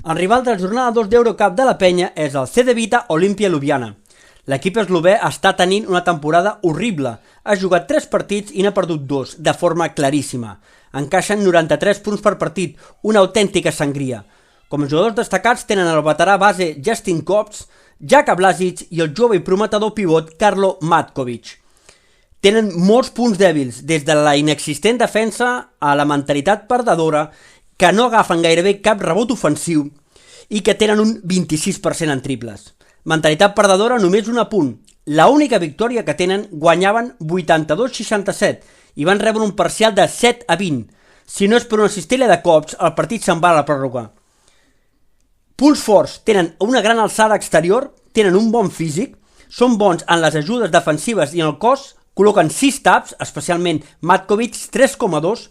El rival de la jornada 2 d'Eurocup de la penya és el CD Vita Olimpia Ljubljana. L'equip eslové està tenint una temporada horrible. Ha jugat 3 partits i n'ha perdut 2, de forma claríssima. Encaixen 93 punts per partit, una autèntica sangria. Com a jugadors destacats tenen el veterà base Justin Kops, Jaka Blažić i el jove i prometedor pivot Karlo Matkovic. Tenen molts punts dèbils, des de la inexistent defensa a la mentalitat perdedora, que no agafen gairebé cap rebot ofensiu i que tenen un 26% en triples. Mentalitat perdedora només un apunt. La única victòria que tenen guanyaven 82-67 i van rebre un parcial de 7-20. Si no és per una cistella de cops, el partit se'n va a la pròrroga. Punts forts, tenen una gran alçada exterior, tenen un bon físic, són bons en les ajudes defensives i en el cos, col·loquen 6 taps, especialment Matkovic 3,2,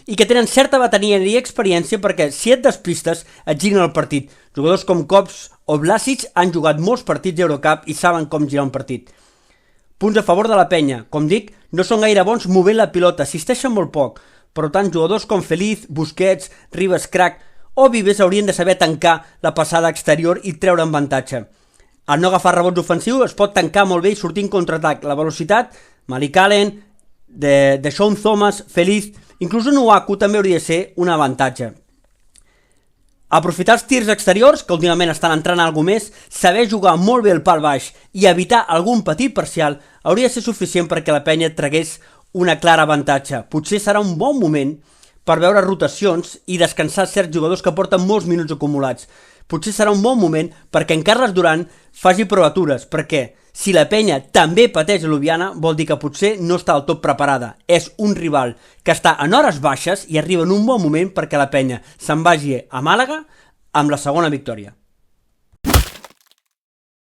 i que tenen certa bateria i experiència perquè si et despistes et giren el partit. Jugadors com Kops o Blažić han jugat molts partits d'Eurocup i saben com girar un partit. Punts a favor de la penya. Com dic, no són gaire bons movent la pilota, assisteixen molt poc. Per tant, jugadors com Feliz, Busquets, Rivas Crac o Vives haurien de saber tancar la passada exterior i treure en avantatge. Al no agafar rebots ofensius es pot tancar molt bé i sortir en contraatac. La velocitat, Malik Allen, de Sean Thomas, Feliz, inclús un Uaku també hauria de ser un avantatge. Aprofitar els tirs exteriors, que últimament estan entrant alguna més, saber jugar molt bé el pal baix i evitar algun petit parcial hauria de ser suficient perquè la penya tragués una clara avantatge. Potser serà un bon moment per veure rotacions i descansar certs jugadors que porten molts minuts acumulats. Potser serà un bon moment perquè en Carles Duran faci provatures, perquè si la penya també pateix a Ljubljana vol dir que potser no està del tot preparada. És un rival que està en hores baixes i arriba en un bon moment perquè la penya se'n vagi a Màlaga amb la segona victòria.